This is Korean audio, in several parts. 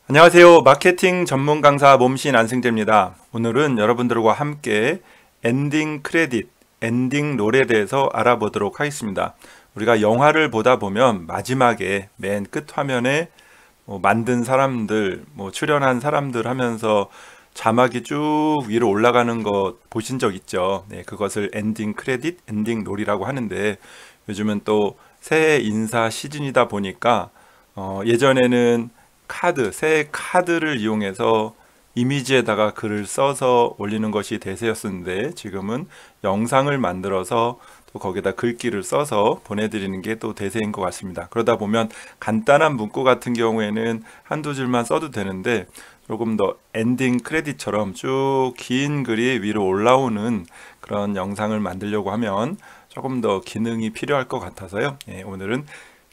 안녕하세요. 마케팅 전문 강사 몸신 안승재입니다. 오늘은 여러분들과 함께 엔딩 크레딧, 엔딩 롤에 대해서 알아보도록 하겠습니다. 우리가 영화를 보다 보면 마지막에 맨 끝 화면에 만든 사람들, 출연한 사람들 하면서 자막이 쭉 위로 올라가는 거 보신 적 있죠? 네, 그것을 엔딩 크레딧, 엔딩 롤이라고 하는데 요즘은 또 새해 인사 시즌이다 보니까 예전에는 새해 카드를 이용해서 이미지에다가 글을 써서 올리는 것이 대세였었는데 지금은 영상을 만들어서 또 거기다 글귀를 써서 보내드리는 게 또 대세인 것 같습니다. 그러다 보면 간단한 문구 같은 경우에는 한두 줄만 써도 되는데 조금 더 엔딩 크레딧처럼 쭉 긴 글이 위로 올라오는 그런 영상을 만들려고 하면 조금 더 기능이 필요할 것 같아서요. 오늘은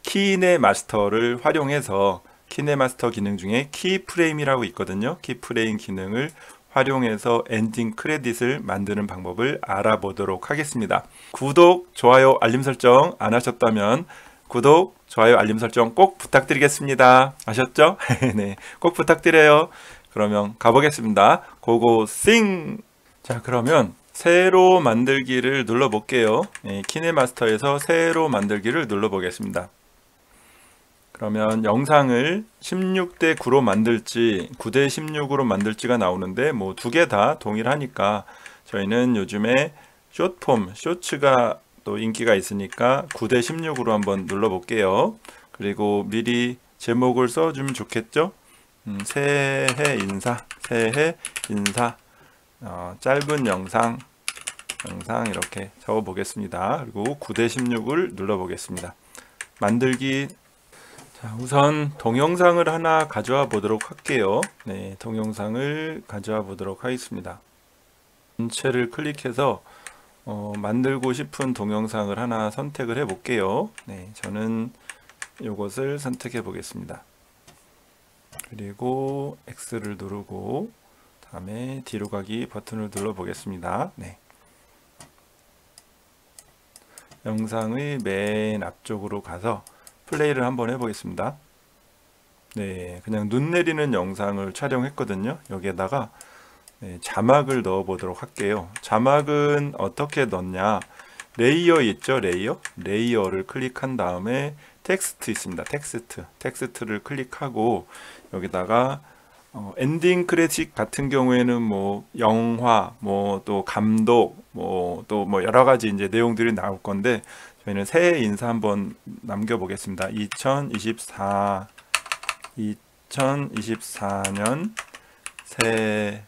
키네마스터를 활용해서 키네마스터 기능 중에 키프레임이라고 있거든요. 키프레임 기능을 활용해서 엔딩 크레딧을 만드는 방법을 알아보도록 하겠습니다. 구독, 좋아요, 알림 설정 안 하셨다면 구독, 좋아요, 알림 설정 꼭 부탁드리겠습니다. 아셨죠? 네, 꼭 부탁드려요. 그러면 가보겠습니다. 고고싱! 자, 그러면 새로 만들기를 눌러볼게요. 키네마스터에서 새로 만들기를 눌러보겠습니다. 그러면 영상을 16대 9로 만들지 9대 16으로 만들지가 나오는데 두 개 다 동일하니까 저희는 요즘에 숏폼, 쇼츠가 또 인기가 있으니까 9대 16으로 한번 눌러볼게요. 그리고 미리 제목을 써주면 좋겠죠? 새해 인사, 새해 인사, 짧은 영상 이렇게 적어보겠습니다. 그리고 9대 16을 눌러보겠습니다. 만들기. 자, 우선 동영상을 하나 가져와 보도록 할게요. 네, 동영상을 가져와 보도록 하겠습니다. 전체를 클릭해서 만들고 싶은 동영상을 하나 선택을 해 볼게요. 네, 저는 이것을 선택해 보겠습니다. 그리고 X를 누르고 다음에 뒤로 가기 버튼을 눌러 보겠습니다. 네. 영상의 맨 앞쪽으로 가서 플레이를 한번 해보겠습니다. 네, 그냥 눈 내리는 영상을 촬영했거든요. 여기에다가 자막을 넣어 보도록 할게요. 자막은 어떻게 넣냐? 레이어 있죠? 레이어를 클릭한 다음에 텍스트 있습니다. 텍스트를 클릭하고 여기다가 엔딩 크레딧 같은 경우에는 영화, 또 감독, 또 여러 가지 이제 내용들이 나올 건데 저희는 새해 인사 한번 남겨보겠습니다. 2024년 새해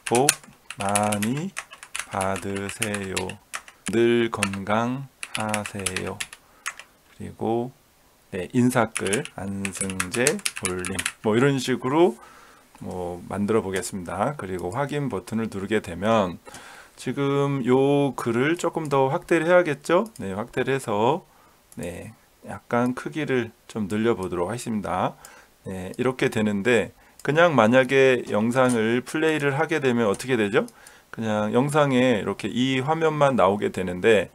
복 많이 받으세요. 늘 건강하세요. 그리고 인사글 안승재 올림 이런 식으로 만들어 보겠습니다. 그리고 확인 버튼을 누르게 되면 지금 요 글을 조금 더 확대를 해야겠죠? 네, 확대를 해서 약간 크기를 좀 늘려 보도록 하겠습니다. 네, 이렇게 되는데 그냥 만약에 영상을 플레이를 하게 되면 어떻게 되죠? 그냥 영상에 이렇게 이 화면만 나오게 되는데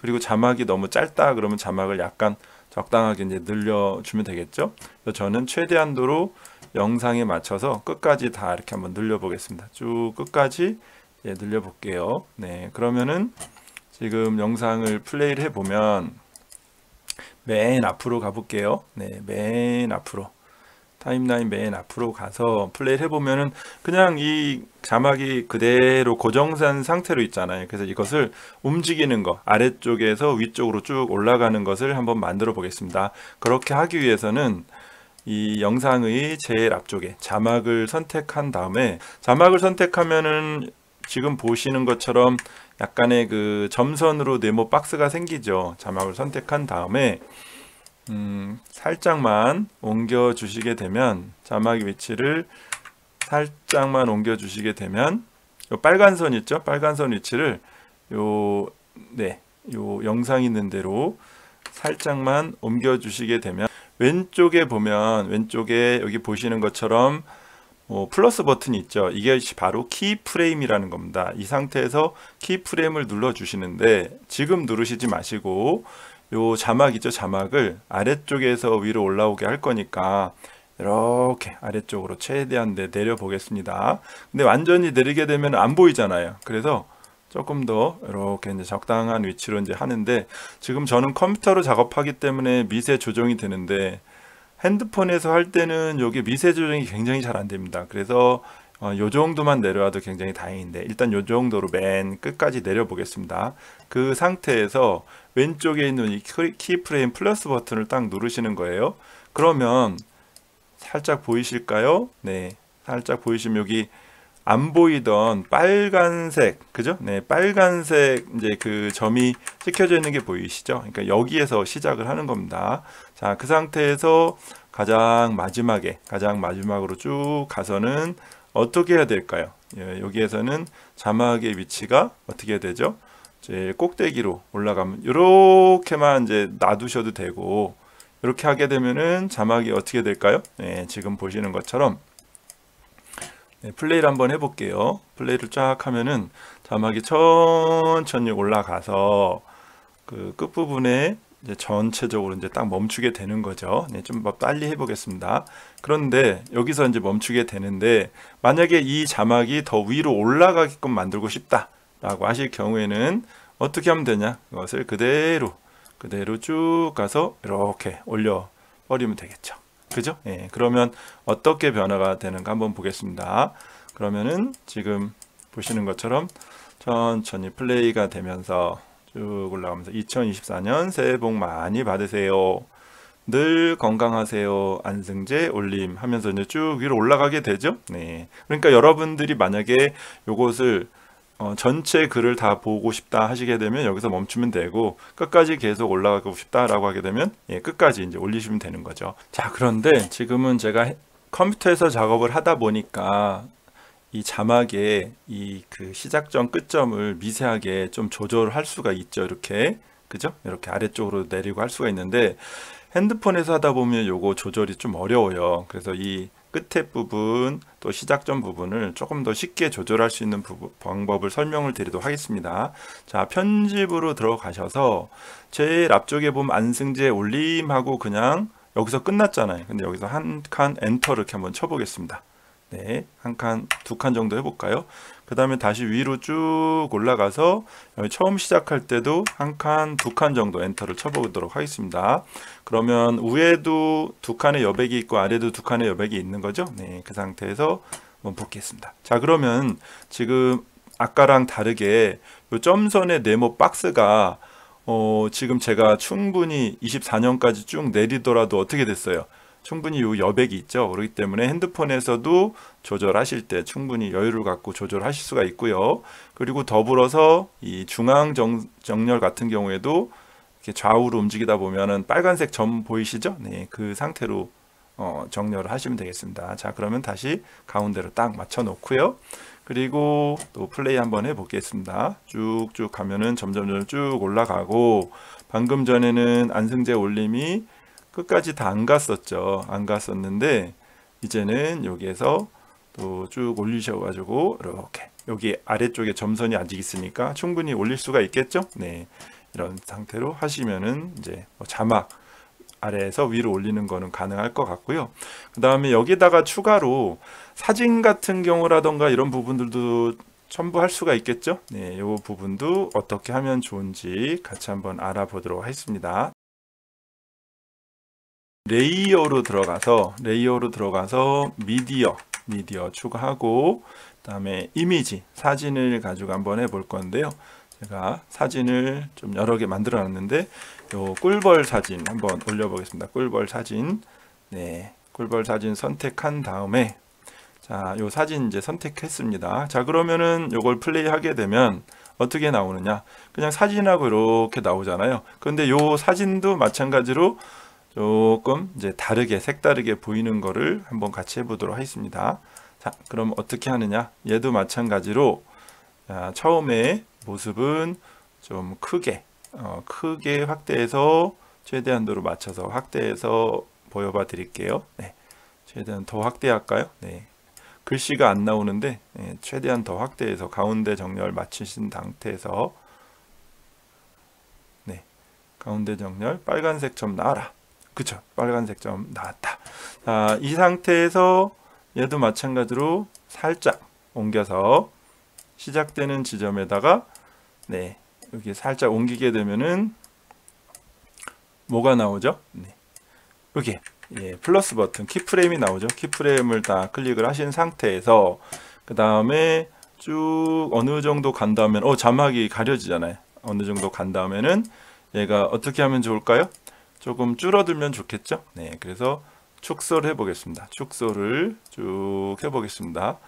그리고 자막이 너무 짧다 그러면 자막을 약간 적당하게 이제 늘려주면 되겠죠? 그래서 저는 최대한도로 영상에 맞춰서 끝까지 다 이렇게 한번 늘려 보겠습니다. 쭉 끝까지 늘려 볼게요. 네, 그러면은 지금 영상을 플레이를 해 보면 맨 앞으로 가 볼게요. 네, 맨 앞으로 타임라인 맨 앞으로 가서 플레이를 해 보면은 그냥 이 자막이 그대로 고정된 상태로 있잖아요. 그래서 이것을 움직이는 거, 아래쪽에서 위쪽으로 쭉 올라가는 것을 한번 만들어 보겠습니다. 그렇게 하기 위해서는 이 영상의 제일 앞쪽에 자막을 선택한 다음에 자막을 선택하면은 지금 보시는 것처럼 약간의 그 점선으로 네모 박스가 생기죠. 자막을 선택한 다음에 살짝만 옮겨 주시게 되면 자막 위치를 살짝만 옮겨 주시게 되면 요 빨간 선 있죠? 빨간 선 위치를 요 영상 있는 대로 살짝만 옮겨 주시게 되면 왼쪽에 보면 여기 보시는 것처럼 플러스 버튼이 있죠. 이게 바로 키프레임이라는 겁니다. 이 상태에서 키프레임을 눌러 주시는데 지금 누르시지 마시고 요 자막이죠. 자막을 아래쪽에서 위로 올라오게 할 거니까 이렇게 아래쪽으로 최대한 내려 보겠습니다. 근데 완전히 내리게 되면 안 보이잖아요. 그래서 조금 더 이렇게 이제 적당한 위치로 이제 하는데, 지금 저는 컴퓨터로 작업하기 때문에 미세 조정이 되는데 핸드폰에서 할 때는 여기 미세 조정이 굉장히 잘 안 됩니다. 그래서 요 정도만 내려와도 굉장히 다행인데, 일단 요 정도로 맨 끝까지 내려 보겠습니다. 그 상태에서 왼쪽에 있는 이 키프레임 플러스 버튼을 딱 누르시는 거예요. 그러면 살짝 보이실까요? 네, 살짝 보이시면 여기 안 보이던 빨간색, 그죠? 네, 빨간색 이제 그 점이 찍혀져 있는 게 보이시죠? 그러니까 여기에서 시작을 하는 겁니다. 자, 그 상태에서 가장 마지막으로 쭉 가서는 어떻게 해야 될까요? 예, 여기에서는 자막의 위치가 어떻게 해야 되죠? 이제 꼭대기로 올라가면 이렇게만 이제 놔두셔도 되고, 이렇게 하게 되면은 자막이 어떻게 될까요? 네, 지금 보시는 것처럼 네, 플레이를 한번 해볼게요. 플레이를 쫙 하면은 자막이 천천히 올라가서 그 끝부분에 이제 전체적으로 이제 딱 멈추게 되는 거죠. 네, 좀 빨리 해보겠습니다. 그런데 여기서 이제 멈추게 되는데, 만약에 이 자막이 더 위로 올라가게끔 만들고 싶다라고 하실 경우에는 어떻게 하면 되냐? 그것을 그대로 쭉 가서 이렇게 올려 버리면 되겠죠. 그죠? 예, 그러면 어떻게 변화가 되는가 한번 보겠습니다. 그러면은 지금 보시는 것처럼 천천히 플레이가 되면서 쭉 올라가면서 2024년 새해 복 많이 받으세요. 늘 건강하세요. 안승재 올림 하면서 이제 쭉 위로 올라가게 되죠. 네. 그러니까 여러분들이 만약에 요것을 전체 글을 다 보고 싶다 하시게 되면 여기서 멈추면 되고, 끝까지 계속 올라가고 싶다라고 하게 되면 예, 끝까지 이제 올리시면 되는 거죠. 자, 그런데 지금은 제가 컴퓨터에서 작업을 하다 보니까 이 자막에 이 그 시작점 끝점을 미세하게 좀 조절할 수가 있죠. 이렇게, 그죠? 이렇게 아래쪽으로 내리고 할 수가 있는데, 핸드폰에서 하다 보면 요거 조절이 좀 어려워요. 그래서 이 끝에 부분 또 시작점 부분을 조금 더 쉽게 조절할 수 있는 방법을 설명을 드리도록 하겠습니다. 자, 편집으로 들어가셔서 제일 앞쪽에 보면 안승재 올림하고 그냥 여기서 끝났잖아요. 근데 여기서 한 칸 엔터 이렇게 한번 쳐보겠습니다. 네, 한 칸, 두 칸 정도 해볼까요? 그 다음에 다시 위로 쭉 올라가서 여기 처음 시작할 때도 한 칸, 두 칸 정도 엔터를 쳐보도록 하겠습니다. 그러면 위에도 두 칸의 여백이 있고 아래도 두 칸의 여백이 있는 거죠. 네, 그 상태에서 한번 볼겠습니다. 자, 그러면 지금 아까랑 다르게 이 점선의 네모 박스가 지금 제가 충분히 24년까지 쭉 내리더라도 어떻게 됐어요? 충분히 이 여백이 있죠. 그렇기 때문에 핸드폰에서도 조절하실 때 충분히 여유를 갖고 조절하실 수가 있고요. 그리고 더불어서 이 중앙 정렬 같은 경우에도 이렇게 좌우로 움직이다 보면은 빨간색 점 보이시죠? 네, 그 상태로 정렬을 하시면 되겠습니다. 자, 그러면 다시 가운데로 딱 맞춰 놓고요. 그리고 또 플레이 한번 해 보겠습니다. 쭉쭉 가면은 점점 쭉 올라가고, 방금 전에는 안승재 올림이 끝까지 다 안 갔었죠. 안 갔었는데 이제는 여기에서 또 쭉 올리셔가지고 이렇게 여기 아래쪽에 점선이 아직 있으니까 충분히 올릴 수가 있겠죠. 네, 이런 상태로 하시면은 이제 자막 아래에서 위로 올리는 거는 가능할 것 같고요. 그 다음에 여기다가 추가로 사진 같은 경우라던가 이런 부분들도 첨부할 수가 있겠죠. 네, 이 부분도 어떻게 하면 좋은지 같이 한번 알아보도록 하겠습니다. 레이어로 들어가서 미디어 추가하고, 그다음에 이미지 사진을 가지고 한번 해볼 건데요. 제가 사진을 좀 여러 개 만들어 놨는데 요 꿀벌 사진 한번 올려 보겠습니다. 꿀벌 사진. 네, 꿀벌 사진 선택한 다음에 자, 요 사진 이제 선택했습니다. 자, 그러면은 요걸 플레이 하게 되면 어떻게 나오느냐? 그냥 사진하고 이렇게 나오잖아요. 그런데 요 사진도 마찬가지로 조금 이제 다르게 색다르게 보이는 거를 한번 같이 해보도록 하겠습니다. 자, 그럼 어떻게 하느냐? 얘도 마찬가지로 처음에 모습은 좀 크게 확대해서 최대한도로 맞춰서 확대해서 보여봐 드릴게요. 네, 최대한 더 확대할까요? 네, 글씨가 안 나오는데 최대한 더 확대해서 가운데 정렬 맞추신 상태에서 가운데 정렬, 빨간색 점 나와라. 그쵸? 빨간색 점 나왔다. 자, 이 상태에서 얘도 마찬가지로 살짝 옮겨서 시작되는 지점에다가 네, 여기 살짝 옮기게 되면은 뭐가 나오죠? 네, 여기 예, 플러스 버튼 키프레임이 나오죠. 키프레임을 다 클릭을 하신 상태에서 그 다음에 쭉 어느 정도 간 다음에 자막이 가려지잖아요. 어느 정도 간 다음에는 얘가 어떻게 하면 좋을까요? 조금 줄어들면 좋겠죠. 네, 그래서 축소를 해보겠습니다. 축소를 쭉 해보겠습니다.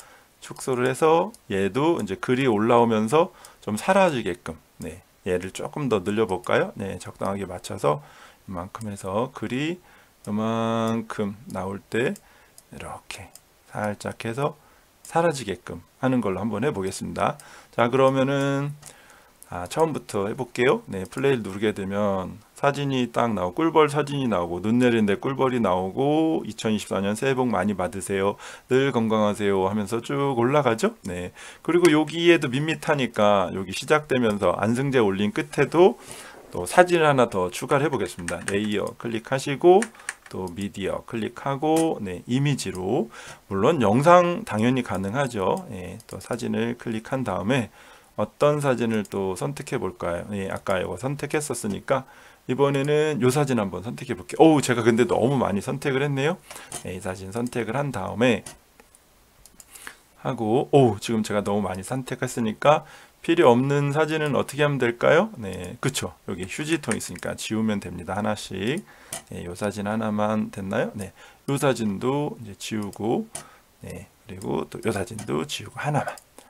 축소를 해서 얘도 이제 글이 올라오면서 좀 사라지게끔 네, 얘를 조금 더 늘려볼까요? 네, 적당하게 맞춰서 이만큼 해서 글이 이만큼 나올 때 이렇게 살짝 해서 사라지게끔 하는 걸로 한번 해보겠습니다. 자, 그러면은 처음부터 해볼게요. 네, 플레이를 누르게 되면 사진이 딱 나오고 꿀벌 사진이 나오고 눈 내리는데 꿀벌이 나오고 2024년 새해 복 많이 받으세요. 늘 건강하세요 하면서 쭉 올라가죠. 네, 그리고 여기에도 밋밋하니까 여기 시작되면서 안승재 올린 끝에도 또 사진을 하나 더 추가를 해보겠습니다. 레이어 클릭하시고 또 미디어 클릭하고 네, 이미지로 물론 영상 당연히 가능하죠. 예, 또 사진을 클릭한 다음에 어떤 사진을 또 선택해 볼까요? 예, 아까 이거 선택했었으니까 이번에는 이 사진 한번 선택해 볼게요. 어우, 제가 근데 너무 많이 선택을 했네요. 예, 이 사진 선택을 한 다음에 하고 지금 제가 너무 많이 선택했으니까 필요 없는 사진은 어떻게 하면 될까요? 네, 그쵸. 여기 휴지통 있으니까 지우면 됩니다. 하나씩. 네, 요 사진 하나만 됐나요? 네, 요 사진도 이제 지우고, 네, 그리고 또 요 사진도 지우고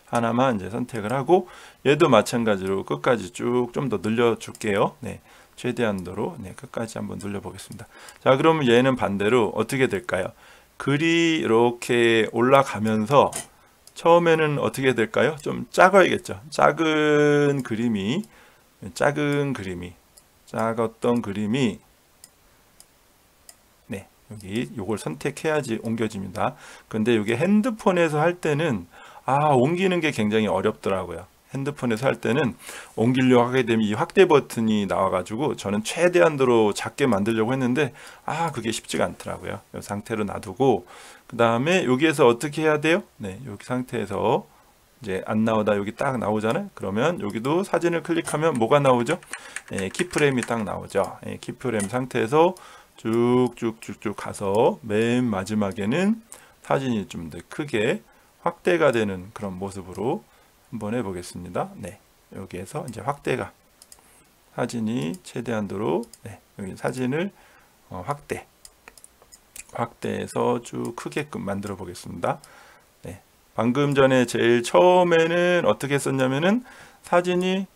하나만 이제 선택을 하고, 얘도 마찬가지로 끝까지 쭉 좀 더 늘려줄게요. 네, 최대한도로 네, 끝까지 한번 늘려보겠습니다. 자, 그러면 얘는 반대로 어떻게 될까요? 글이 이렇게 올라가면서 처음에는 어떻게 될까요? 좀 작아야겠죠. 작았던 그림이 네, 여기 요걸 선택해야지 옮겨집니다. 근데 이게 핸드폰에서 할 때는 옮기는 게 굉장히 어렵더라고요. 핸드폰에서 할 때는 옮기려고 하게 되면 이 확대 버튼이 나와가지고 저는 최대한도로 작게 만들려고 했는데 그게 쉽지가 않더라고요. 이 상태로 놔두고 그 다음에 여기에서 어떻게 해야 돼요? 네, 여기 상태에서 이제 안 나오다 여기 딱 나오잖아요. 그러면 여기도 사진을 클릭하면 뭐가 나오죠? 키프레임이 딱 나오죠. 키프레임 상태에서 쭉쭉쭉쭉 가서 맨 마지막에는 사진이 좀 더 크게 확대가 되는 그런 모습으로 한번 해보겠습니다. 네, 여기에서 이제 확대가 사진이 최대한도로 네, 여기 사진을 확대해서 쭉 크게끔 만들어 보겠습니다. 네, 방금 전에 제일 처음에는 어떻게 했었냐면은 사진이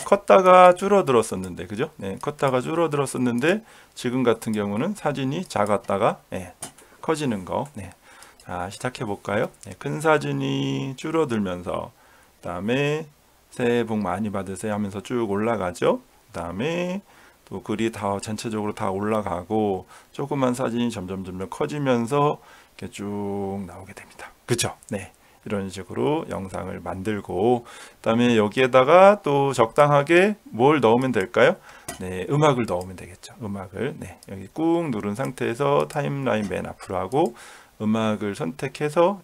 컸다가 줄어들었었는데 그죠? 네, 컸다가 줄어들었었는데 지금 같은 경우는 사진이 작았다가 커지는 거. 네. 자, 시작해 볼까요? 네, 큰 사진이 줄어들면서 그 다음에 새해 복 많이 받으세요 하면서 쭉 올라가죠. 그 다음에 또 글이 다 전체적으로 다 올라가고 조그만 사진이 점점 커지면서 이렇게 쭉 나오게 됩니다. 그쵸? 네, 이런 식으로 영상을 만들고 그 다음에 여기에다가 또 적당하게 뭘 넣으면 될까요? 네, 음악을 넣으면 되겠죠. 음악을 네, 여기 꾹 누른 상태에서 타임라인 맨 앞으로 하고 음악을 선택해서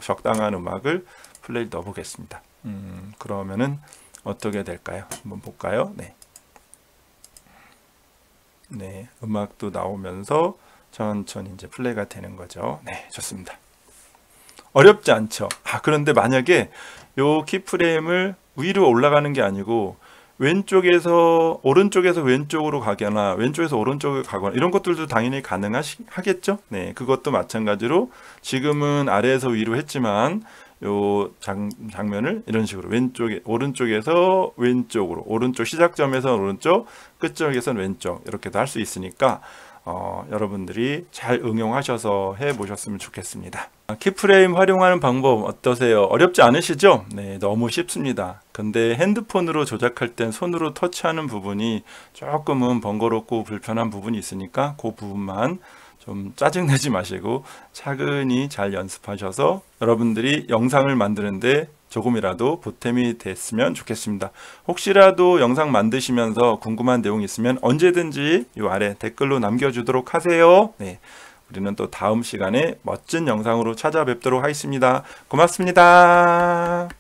적당한 음악을 플레이를 넣어 보겠습니다. 그러면은 어떻게 될까요? 한번 볼까요? 네. 네, 음악도 나오면서 천천히 이제 플레이가 되는 거죠. 네, 좋습니다. 어렵지 않죠. 그런데 만약에 요 키프레임을 위로 올라가는 게 아니고 오른쪽에서 왼쪽으로 가거나 왼쪽에서 오른쪽으로 가거나 이런 것들도 당연히 가능하겠죠. 네, 그것도 마찬가지로 지금은 아래에서 위로 했지만 요 장면을 이런 식으로 오른쪽에서 왼쪽으로, 오른쪽 시작점에서 오른쪽, 끝쪽에서는 왼쪽 이렇게도 할 수 있으니까 여러분들이 잘 응용하셔서 해보셨으면 좋겠습니다. 키프레임 활용하는 방법 어떠세요? 어렵지 않으시죠? 네, 너무 쉽습니다. 근데 핸드폰으로 조작할 땐 손으로 터치하는 부분이 조금은 번거롭고 불편한 부분이 있으니까 그 부분만 좀 짜증내지 마시고 차근히 잘 연습하셔서 여러분들이 영상을 만드는데 조금이라도 보탬이 됐으면 좋겠습니다. 혹시라도 영상 만드시면서 궁금한 내용 있으면 언제든지 이 아래 댓글로 남겨주도록 하세요. 네, 우리는 또 다음 시간에 멋진 영상으로 찾아뵙도록 하겠습니다. 고맙습니다.